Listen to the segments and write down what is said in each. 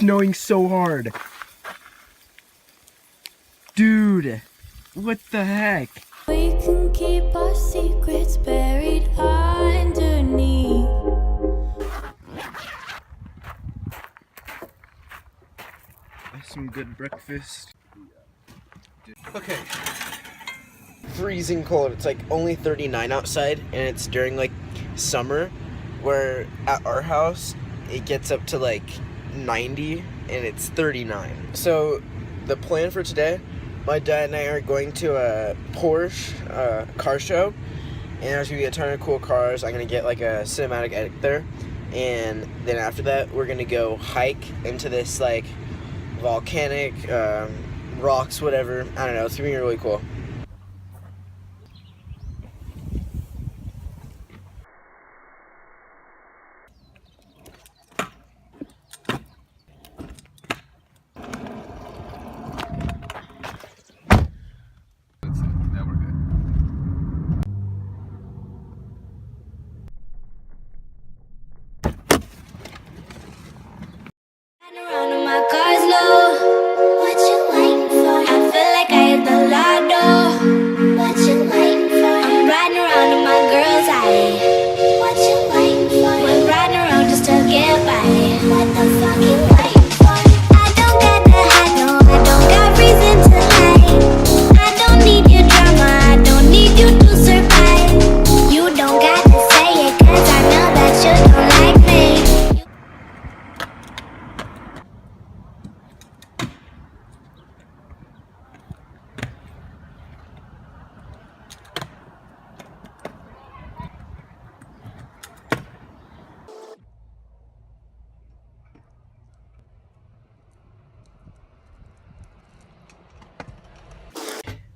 snowing so hard. Dude, what the heck? We can keep our secrets buried underneath. Some good breakfast. Okay. Freezing cold. It's like only 39 outside, and it's during like summer, where at our house it gets up to like 90 and it's 39. So the plan for today, my dad and I are going to a Porsche car show, and there's gonna be a ton of cool cars. I'm gonna get like a cinematic edit there, and then after that we're gonna go hike into this like volcanic rocks, whatever. I don't know, it's gonna be really cool. Around on my car's low. What you waiting for? I feel like I hit the lotto. What you waiting for? I'm riding around in my girl's eye. What you waiting for? We're riding around just to get by. What the fuck you waiting for? I don't got the high, no, I don't got reason to lie. I don't need your drama, I don't need you to survive. You don't got to say it, cause I know that you don't like me.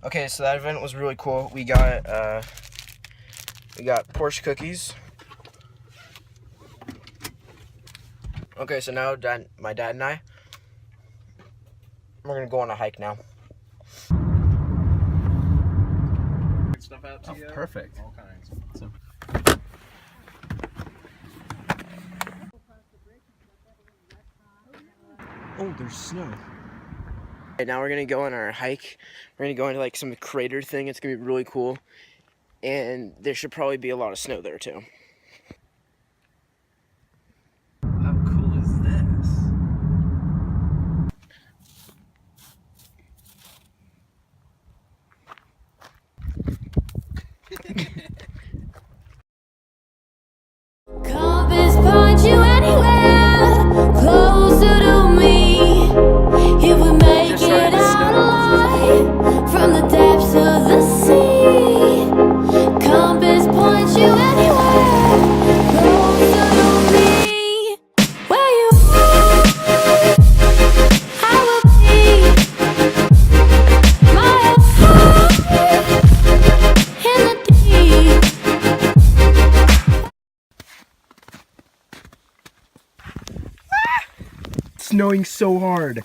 Okay, so that event was really cool. We got Porsche cookies. Okay, so now my dad and I, we're gonna go on a hike now. Stuff out to you. Perfect. All kinds. So, Oh, there's snow. Right now we're gonna go on our hike. We're gonna go into like some crater thing. It's gonna be really cool, and there should probably be a lot of snow there too. How cool is this? Compass point you anywhere closer to me. If we make Just it started to out snow. alive from the depths of the sea. Compass point you anywhere closer to me. Where you are, I will be. My heart in the deep. Snowing so hard.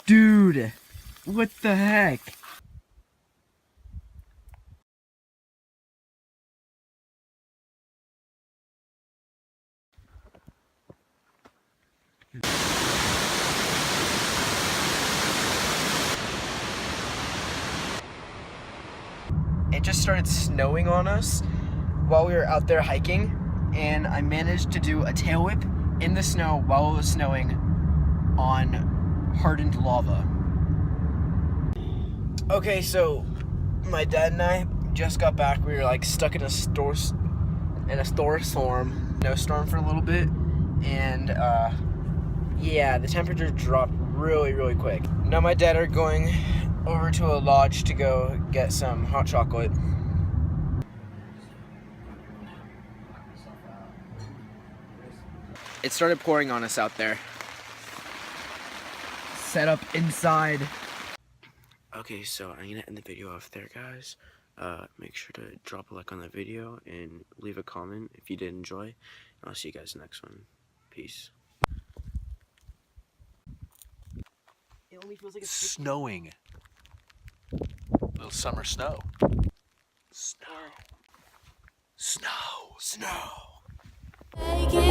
Dude, what the heck? It just started snowing on us while we were out there hiking, and I managed to do a tail whip in the snow while it was snowing on hardened lava. Okay, so my dad and I just got back. We were like stuck in a storm, snowstorm for a little bit, and yeah, the temperature dropped really quick. Now my dad are going over to a lodge to go get some hot chocolate. It started pouring on us out there. Set up inside. Okay, so I'm gonna end the video off there, guys. Make sure to drop a like on the video and leave a comment if you did enjoy. I'll see you guys in the next one. Peace. It only feels like it's snowing. Little summer snow. Snow. Snow. Snow. Make it